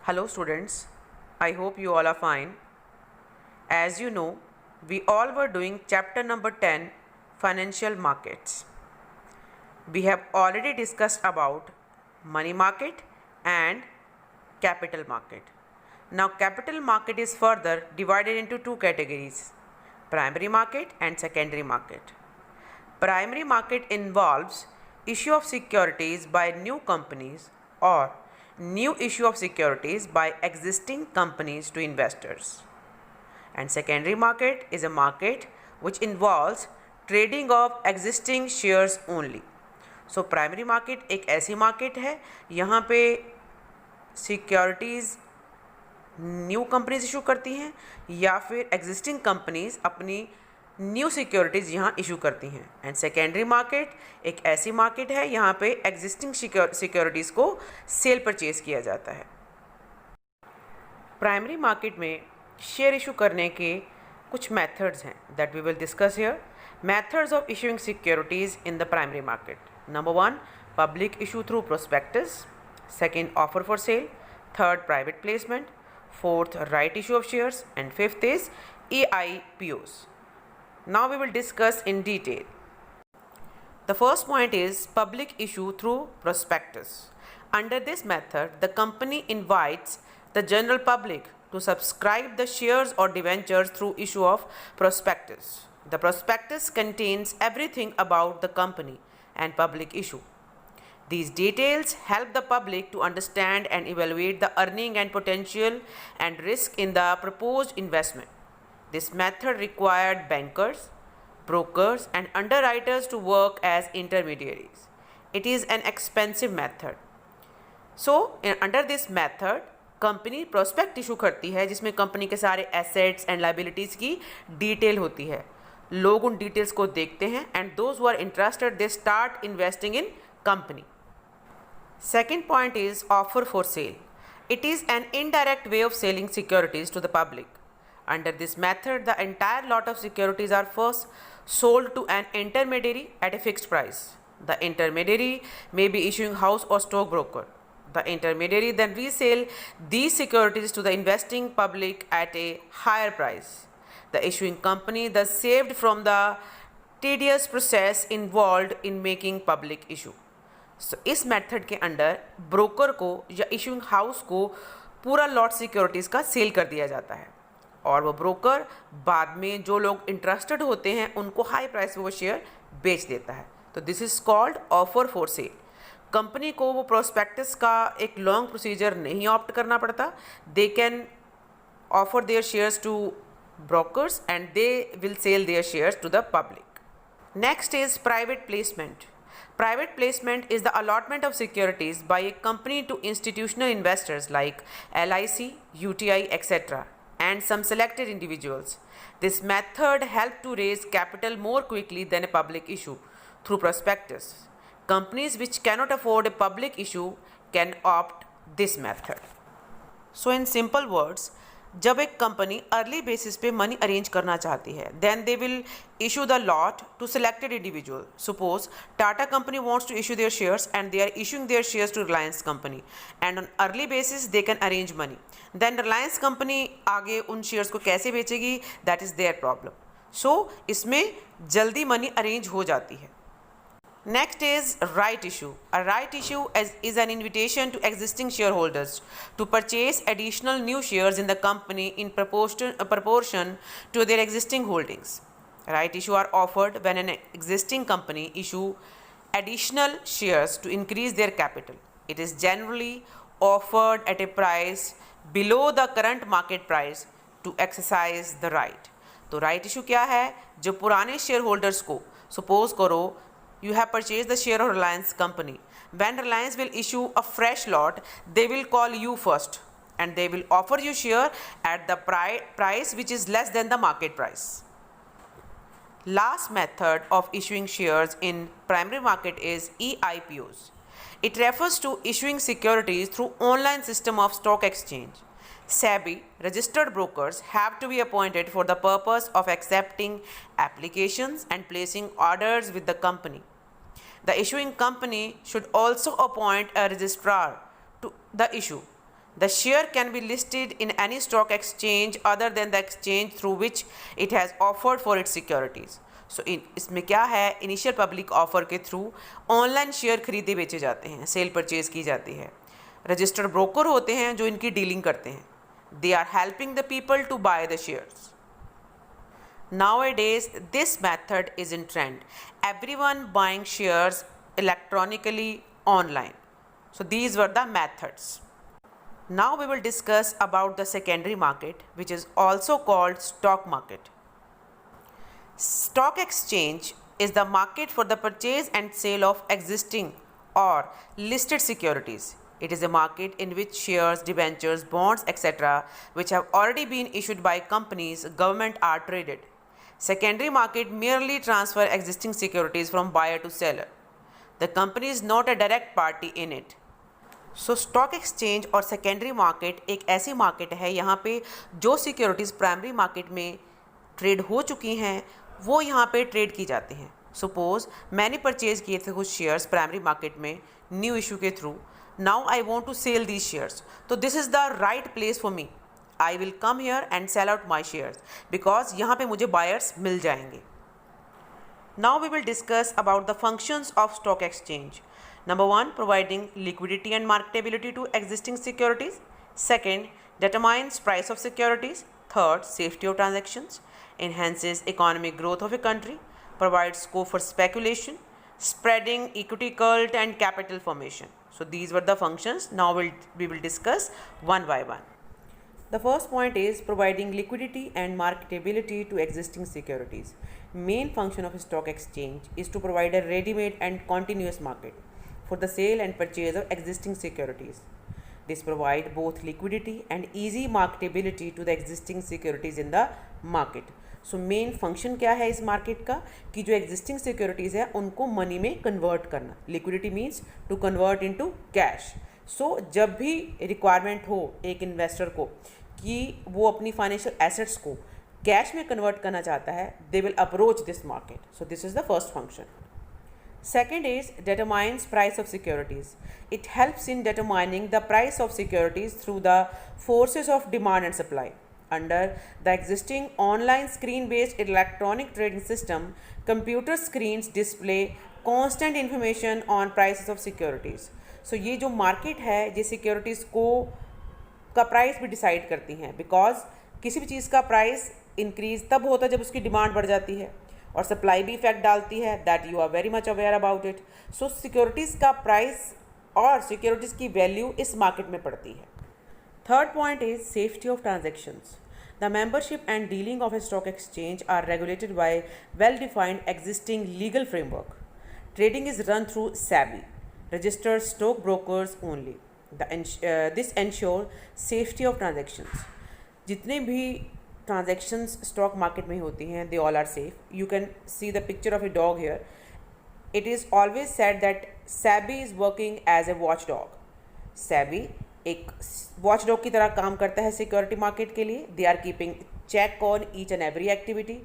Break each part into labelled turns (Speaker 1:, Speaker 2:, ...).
Speaker 1: Hello students, I hope you all are fine. As you know, we all were doing chapter number 10, Financial Markets. We have already discussed about money market and capital market. Now capital market is further divided into two categories, primary market and secondary market. Primary market involves issue of securities by new companies or new issue of securities by existing companies to investors. And secondary market is a market which involves trading of existing shares only. So primary market एक ऐसी market है यहाँ पे securities new companies issue करती हैं या फिर existing companies अपनी न्यू सिक्योरिटीज़ यहाँ इशू करती हैं. एंड सेकेंडरी मार्केट एक ऐसी मार्केट है यहाँ पे एग्जिस्टिंग सिक्योरिटीज़ को सेल परचेज किया जाता है. प्राइमरी मार्केट में शेयर इशू करने के कुछ मेथड्स हैं that we will discuss here. Methods of issuing securities in the primary market. Number 1, public issue through prospectus. Second, offer for sale. Third, private placement. Fourth, right issue of shares. And fifth is EIPOs. Now we will discuss in detail. The first point is public issue through prospectus. Under this method, the company invites the general public to subscribe the shares or debentures through issue of prospectus. The prospectus contains everything about the company and public issue. These details help the public to understand and evaluate the earning and potential and risk in the proposed investment. This method required bankers, brokers, and underwriters to work as intermediaries. It is an expensive method. So, under this method, company prospect issue करती है जिसमें company के सारे assets and liabilities की detail होती है. लोग उन डिटेल्स को देखते हैं and those who are interested they start investing in company. Second point is offer for sale. It is an indirect way of selling securities to the public. Under this method, the entire lot of securities are first sold to an intermediary at a fixed price. The intermediary may be issuing house or stockbroker. The intermediary then resell these securities to the investing public at a higher price. The issuing company thus saved from the tedious process involved in making public issue. So, इस method के under broker को या issuing house को पूरा lot securities का cell कर दिया जाता है और वो ब्रोकर बाद में जो लोग इंटरेस्टेड होते हैं उनको हाई प्राइस पे वो शेयर बेच देता है. तो this is called offer for cell. Company को वो प्रोस्पेक्टस का एक लॉन्ग प्रोसीजर नहीं ऑप्ट करना पड़ता. They can offer their shares to brokers and they will sell their shares to the public. Next is private placement. Private placement is the allotment of securities by a company to institutional investors like LIC, UTI, etc. and some selected individuals. This method helps to raise capital more quickly than a public issue through prospectus. Companies which cannot afford a public issue can opt this method. So in simple words, जब एक company early basis पे money arrange करना चाहती है then they will issue the lot to selected individual. Suppose Tata company wants to issue their shares and they are issuing their shares to Reliance company and on early basis they can arrange money. Then Reliance company आगे उन shares को कैसे बेचेगी that is their problem. So इसमें जल्दी money arrange हो जाती है. Next is right issue. A right issue is an invitation to existing shareholders to purchase additional new shares in the company in proportion to their existing holdings. Right issue are offered when an existing company issue additional shares to increase their capital. It is generally offered at a price below the current market price to exercise the right. तो right issue क्या है? जो पुराने share holders को suppose करो you have purchased the share of Reliance company. When Reliance will issue a fresh lot, they will call you first and they will offer you share at the price which is less than the market price. Last method of issuing shares in primary market is EIPOs. It refers to issuing securities through online system of stock exchange. SEBI registered brokers have to be appointed for the purpose of accepting applications and placing orders with the company. The issuing company should also appoint a registrar to the issue. The share can be listed in any stock exchange other than the exchange through which it has offered for its securities. सो इसमें क्या है, initial public offer के through online share खरीदे बेचे जाते हैं, cell purchase की जाती है. रजिस्टर्ड ब्रोकर होते हैं जो इनकी डीलिंग करते हैं. They are helping the people to buy the shares. Nowadays, this method is in trend. Everyone buying shares electronically online. So these were the methods. Now we will discuss about the secondary market, which is also called stock market. Stock exchange is the market for the purchase and sale of existing or listed securities. It is a market in which shares, debentures, bonds, etc., which have already been issued by companies, government are traded. Secondary market merely transfer existing securities from buyer to seller. The company is not a direct party in it. So stock exchange और secondary market एक ऐसी market है यहाँ पे जो securities primary market में trade हो चुकी हैं वो यहाँ पे ट्रेड की जाती हैं. सपोज मैंने परचेज किए थे कुछ शेयर्स प्राइमरी मार्केट में न्यू इशू के through. Now I want to sell these shares. तो this is the right place for me. I will come here and sell out my shares because यहाँ पे मुझे buyers मिल जाएंगे. Now we will discuss about the functions of stock exchange. Number 1, providing liquidity and marketability to existing securities. Second, determines price of securities. Third, safety of transactions. Enhances economic growth of a country. Provides scope for speculation. Spreading equity cult and capital formation. So these were the functions. Now we will discuss one by one. The first point is providing liquidity and marketability to existing securities. Main function of a stock exchange is to provide a ready-made and continuous market for the sale and purchase of existing securities. This provide both liquidity and easy marketability to the existing securities in the market. So main function क्या है इस market का कि जो existing securities है उनको money में convert करना. Liquidity means to convert into cash. So जब भी रिक्वायरमेंट हो एक इन्वेस्टर को कि वो अपनी फाइनेंशियल एसेट्स को कैश में कन्वर्ट करना चाहता है, they will approach this market. So this is the first function. Second is determines price of securities. It helps in determining the price of securities through the forces of demand and supply. Under the existing online screen-based electronic trading system, computer screens display constant information on prices of securities. So ये जो market है ये securities को का price भी decide करती हैं because किसी भी चीज़ का प्राइस इंक्रीज तब होता है जब उसकी डिमांड बढ़ जाती है और सप्लाई भी इफेक्ट डालती है. That you are very much aware about it. So securities का प्राइस और सिक्योरिटीज़ की वैल्यू इस मार्केट में पड़ती है. Third point is safety of transactions. The membership and dealing of a stock exchange are regulated by well defined existing legal framework. Trading is run through SEBI, registered stock brokers only. This ensure safety of transactions. जितने भी transactions stock market में होती हैं they all are safe. You can see the picture of a dog here. It is always said that SEBI is working as a watch dog. SEBI एक watch dog की तरह काम करता है security market के लिए. They are keeping check on each and every activity.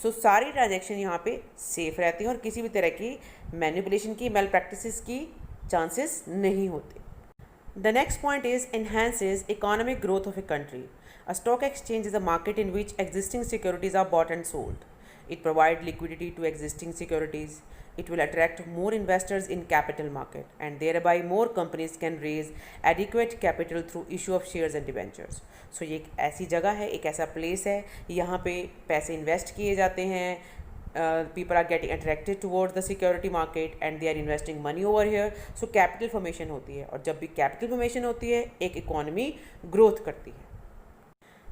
Speaker 1: So सारी transaction यहाँ पे सेफ रहती हैं और किसी भी तरह की मैनिपुलेशन की, मेल प्रैक्टिसेस की चांसेस नहीं होते. The next point is enhances economic growth of a country. A stock exchange is a market in which existing securities are bought and sold. It provides liquidity to existing securities. It will attract more investors in capital market and thereby more companies can raise adequate capital through issue of shares and debentures. So ये एक ऐसी जगह है, एक ऐसा place है यहाँ पे पैसे इन्वेस्ट किए जाते हैं. People are getting attracted towards the security market and they are investing money over here. So capital formation होती है और जब भी capital formation होती है एक economy growth करती है.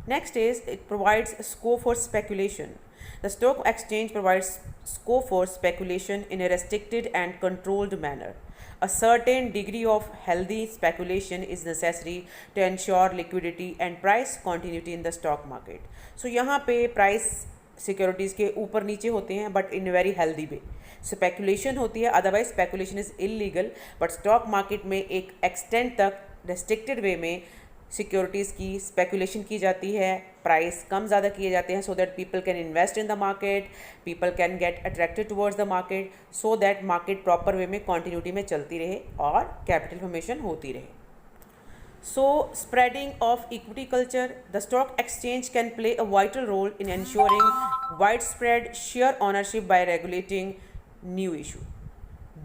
Speaker 1: Next is it provides scope for speculation. The stock exchange provides scope for speculation in a restricted and controlled manner. A certain degree of healthy speculation is necessary to ensure liquidity and price continuity in the stock market. So यहाँ पे price securities के ऊपर नीचे होते हैं but in very healthy way. Speculation होती है, otherwise speculation is illegal. But stock market में एक एक्सटेंट तक रेस्ट्रिक्टेड वे में सिक्योरिटीज़ की स्पेकुलेशन की जाती है, प्राइस कम ज़्यादा किए जाते हैं so that people can invest in the market, people can get attracted towards the market so that market proper way में कॉन्टीन्यूटी में चलती रहे और कैपिटल फॉर्मेशन होती रहे. So, spreading of equity culture, the stock exchange can play a vital role in ensuring widespread share ownership by regulating new issue,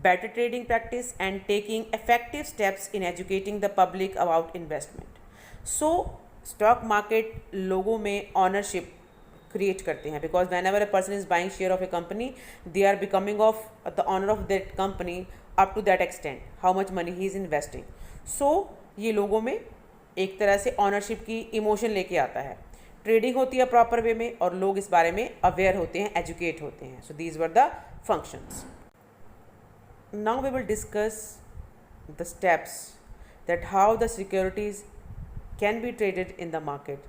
Speaker 1: better trading practice, and taking effective steps in educating the public about investment. So, stock market लोगों में ownership create करते हैं because whenever a person is buying share of a company, they are becoming of the owner of that company up to that extent, how much money he is investing. So, ये लोगों में एक तरह से ownership की emotion लेके आता है. ट्रेडिंग होती है प्रॉपर वे में और लोग इस बारे में अवेयर होते हैं, एजुकेट होते हैं. So these were the functions. Now we will discuss the steps that how the securities can be traded in the market.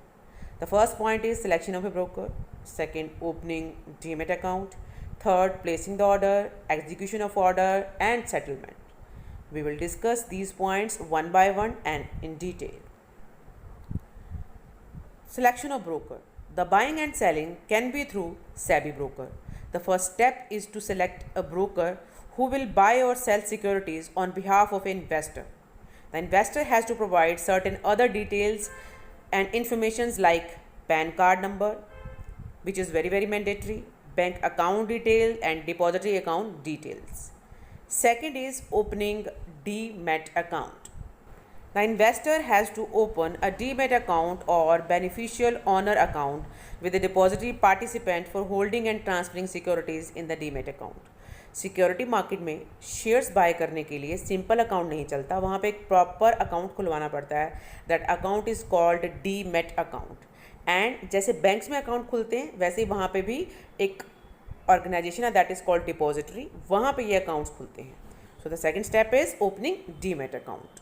Speaker 1: The first point is selection of a broker. Second, opening demat account. Third, placing the order, execution of order, and settlement. We will discuss these points one by one and in detail. Selection of broker. The buying and selling can be through SEBI broker. The first step is to select a broker who will buy or sell securities on behalf of an investor. The investor has to provide certain other details and informations like PAN card number, which is very mandatory, bank account detail and depository account details. Second is opening demat account. The investor has to open a demat account or beneficial owner account with the depository participant for holding and transferring securities in the demat account. Security market में shares bye करने के लिए simple account नहीं चलता, वहाँ पे एक proper account खुलवाना पड़ता है. That account is called demat account. And जैसे बैंक्स में अकाउंट खुलते हैं वैसे ही वहाँ पे भी एक ऑर्गेनाइजेशन है दैट इज़ कॉल्ड डिपॉजिटरी, वहाँ पे ये अकाउंट्स खुलते हैं. So the second step is opening demat account.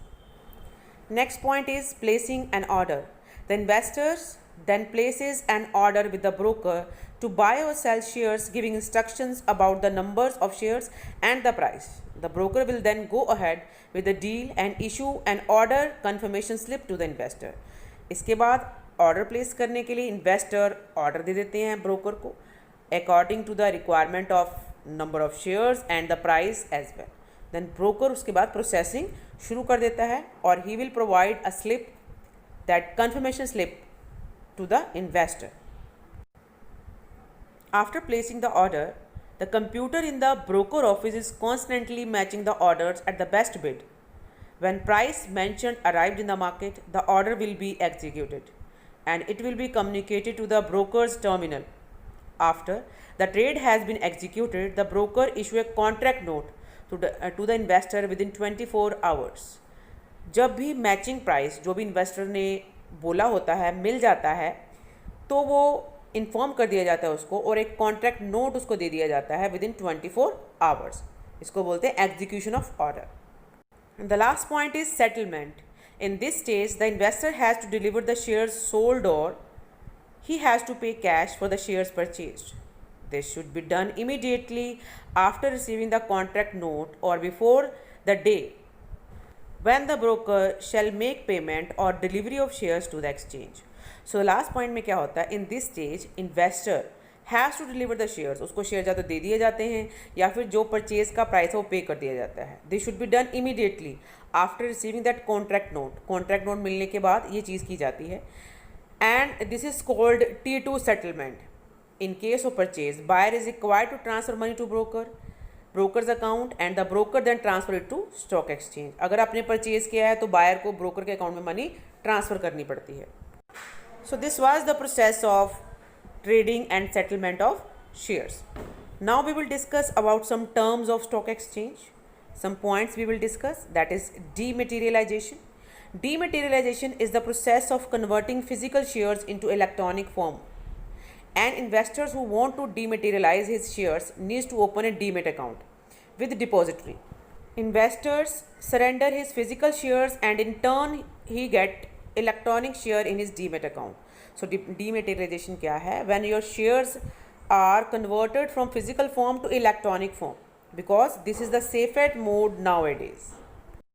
Speaker 1: Next point is placing an order. The investors then places an order with the broker to buy or sell shares, giving instructions about the numbers of shares and the price. The broker will then go ahead with the deal and issue an order confirmation slip to the investor. इसके बाद order place करने के लिए investor order दे देते हैं broker को according to the requirement of number of shares and the price as well. Then broker उसके बाद प्रोसेसिंग शुरू कर देता है और he will provide a slip, that confirmation slip, to the investor. After placing the order, the computer in the broker office is constantly matching the orders at the best bid. When price mentioned arrived in the market, the order will be executed and it will be communicated to the broker's terminal. After the trade has been executed, the broker issue a contract note to the investor within 24 hours. जब भी matching price जो भी investor ने बोला होता है मिल जाता है तो वो इन्फॉर्म कर दिया जाता है उसको और एक कॉन्ट्रैक्ट नोट उसको दे दिया जाता है विद इन 24 आवर्स. इसको बोलते हैं execution of order. The last point is settlement. In this stage the investor has to deliver the shares sold और he has to pay cash for the shares purchased. This should be done immediately after receiving the contract note और before the day when the broker shall make payment or delivery of shares to the exchange. So last point में क्या होता है, in this stage investor has to deliver the shares. उसको share या तो दे दिए जाते हैं या फिर जो परचेज का प्राइस है वो पे कर दिया जाता है. This should be done immediately after receiving that contract note. Contract note मिलने के बाद ये चीज़ की जाती है and this is called T2 settlement. In case of purchase, buyer is required to transfer money to broker's account and the broker then transfer it to stock exchange. अगर आपने purchase किया है तो बायर को ब्रोकर के account में money transfer करनी पड़ती है. So this was the process of trading and settlement of shares. Now we will discuss about some terms of stock exchange. Some points we will discuss, that is dematerialization. Dematerialization is the process of converting physical shares into electronic form. And investors who want to dematerialize his shares needs to open a demat account with depository. Investors surrender his physical shares and in turn he get electronic share in his demat account. So dematerialization क्या है? When your shares are converted from physical form to electronic form, because this is the safest mode nowadays.